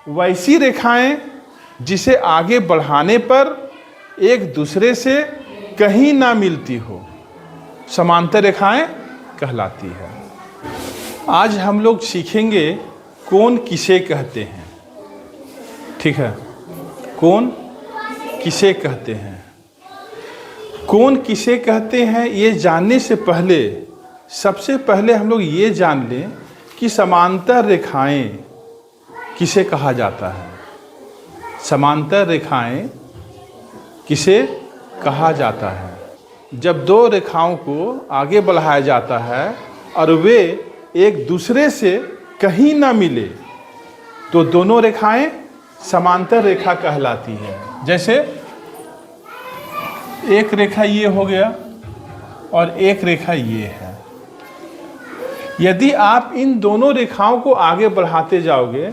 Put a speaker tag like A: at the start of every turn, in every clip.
A: वैसी रेखाएं जिसे आगे बढ़ाने पर एक दूसरे से कहीं ना मिलती हो, समांतर रेखाएं कहलाती है। आज हम लोग सीखेंगे कोण किसे कहते हैं। ठीक है, कोण किसे कहते हैं। कोण किसे कहते हैं ये जानने से पहले सबसे पहले हम लोग ये जान लें कि समांतर रेखाएं किसे कहा जाता है। समांतर रेखाएं किसे कहा जाता है? जब दो रेखाओं को आगे बढ़ाया जाता है और वे एक दूसरे से कहीं ना मिले तो दोनों रेखाएं समांतर रेखा कहलाती है। जैसे एक रेखा ये हो गया और एक रेखा ये है। यदि आप इन दोनों रेखाओं को आगे बढ़ाते जाओगे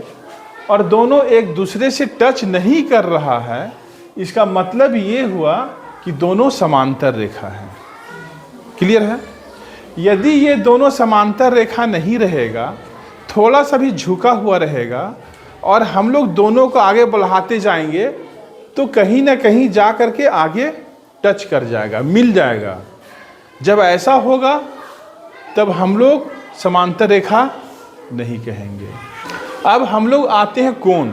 A: और दोनों एक दूसरे से टच नहीं कर रहा है, इसका मतलब ये हुआ कि दोनों समांतर रेखा है। क्लियर है? यदि ये दोनों समांतर रेखा नहीं रहेगा, थोड़ा सा भी झुका हुआ रहेगा और हम लोग दोनों को आगे बढ़ाते जाएंगे तो कहीं ना कहीं जा करके आगे टच कर जाएगा, मिल जाएगा। जब ऐसा होगा तब हम लोग समांतर रेखा नहीं कहेंगे। अब हम लोग आते हैं कोण।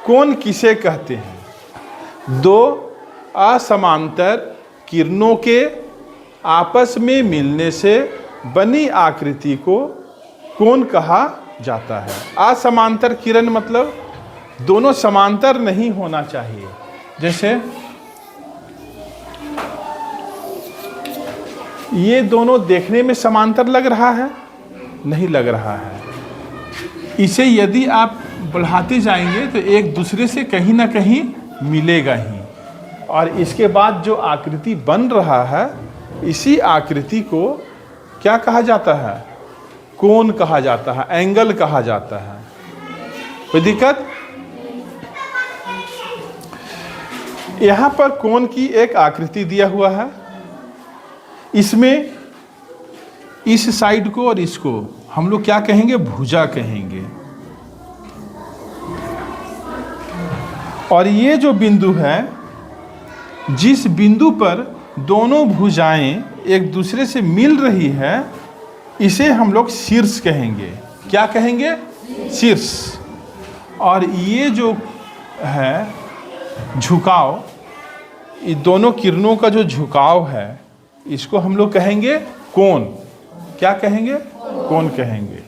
A: कोण किसे कहते हैं? दो असमांतर किरणों के आपस में मिलने से बनी आकृति को कोण कहा जाता है। असमांतर किरण मतलब दोनों समांतर नहीं होना चाहिए। जैसे ये दोनों देखने में समांतर लग रहा है, नहीं लग रहा है। इसे यदि आप बढ़ाते जाएंगे तो एक दूसरे से कहीं ना कहीं मिलेगा ही। और इसके बाद जो आकृति बन रहा है, इसी आकृति को क्या कहा जाता है? कोण कहा जाता है, एंगल कहा जाता है। कोई दिक्कत? यहाँ पर कोण की एक आकृति दिया हुआ है। इसमें इस साइड को और इसको हम लोग क्या कहेंगे? भुजा कहेंगे। और ये जो बिंदु है, जिस बिंदु पर दोनों भुजाएं एक दूसरे से मिल रही है, इसे हम लोग शीर्ष कहेंगे। क्या कहेंगे? शीर्ष। और ये जो है झुकाव, ये दोनों किरणों का जो झुकाव है, इसको हम लोग कहेंगे कोण। क्या कहेंगे? कोण कहेंगे।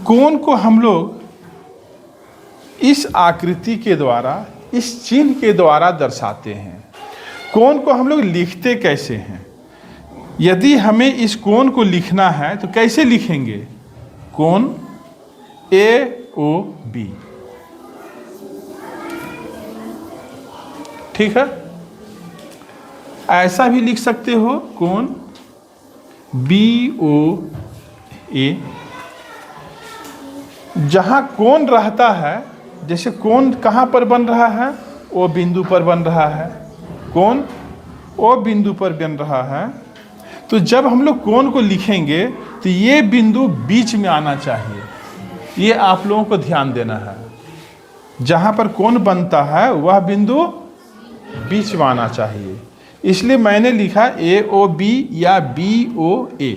A: कोण को हम लोग इस आकृति के द्वारा, इस चिन्ह के द्वारा दर्शाते हैं। कोण को हम लोग लिखते कैसे हैं? यदि हमें इस कोण को लिखना है तो कैसे लिखेंगे? कोण AOB। ठीक है? ऐसा भी लिख सकते हो, कोण BOA। जहाँ कोण रहता है, जैसे कोण कहाँ पर बन रहा है? O बिंदु पर बन रहा है। कोण O बिंदु पर बन रहा है। तो जब हम लोग कोण को लिखेंगे तो ये बिंदु बीच में आना चाहिए। ये आप लोगों को ध्यान देना है। जहाँ पर कोण बनता है वह बिंदु बीच में आना चाहिए। इसलिए मैंने लिखा AOB या BOA।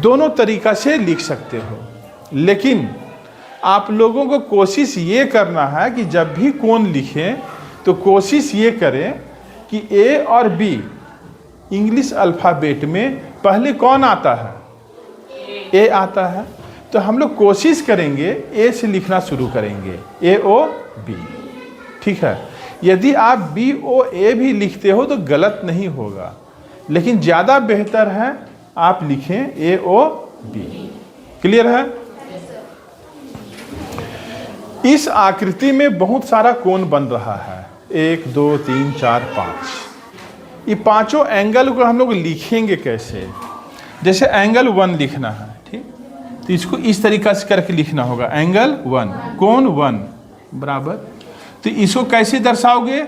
A: दोनों तरीका से लिख सकते हो, लेकिन आप लोगों को कोशिश ये करना है कि जब भी कोण लिखें तो कोशिश ये करें कि A और B इंग्लिश अल्फ़ाबेट में पहले कौन आता है? A आता है। तो हम लोग कोशिश करेंगे A से लिखना शुरू करेंगे, AOB। ठीक है? यदि आप BOA भी लिखते हो तो गलत नहीं होगा, लेकिन ज़्यादा बेहतर है आप लिखें AOB। क्लियर है? इस आकृति में बहुत सारा कोण बन रहा है, 1 2 3 4 5। ये पांचों एंगल को हम लोग लिखेंगे कैसे? जैसे एंगल 1 लिखना है, ठीक? तो इसको इस तरीक़ा से करके लिखना होगा, एंगल 1, कोण 1 बराबर। तो इसको कैसे दर्शाओगे?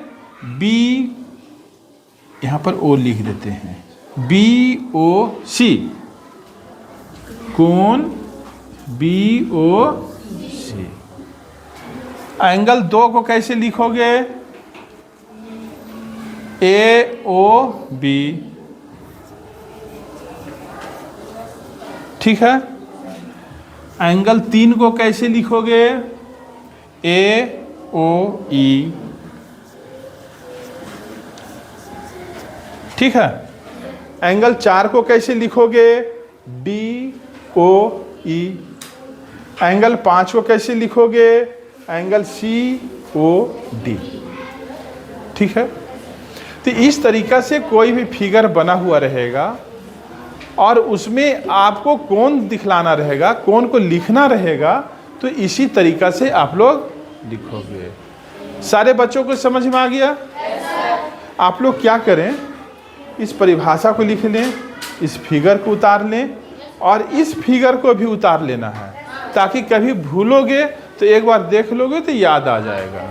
A: B, यहाँ पर O लिख देते हैं, BOC, कोण BOC। एंगल 2 को कैसे लिखोगे? AOB, ठीक है। एंगल 3 को कैसे लिखोगे? AOE, ठीक है। एंगल 4 को कैसे लिखोगे? DOE। एंगल 5 को कैसे लिखोगे? एंगल COD, ठीक है। तो इस तरीका से कोई भी फिगर बना हुआ रहेगा और उसमें आपको कोण दिखलाना रहेगा, कोण को लिखना रहेगा, तो इसी तरीका से आप लोग लिखोगे। सारे बच्चों को समझ में आ गया? आप लोग क्या करें, इस परिभाषा को लिख लें, इस फिगर को उतार लें और इस फिगर को भी उतार लेना है, ताकि कभी भूलोगे तो एक बार देख लोगे तो याद आ जाएगा।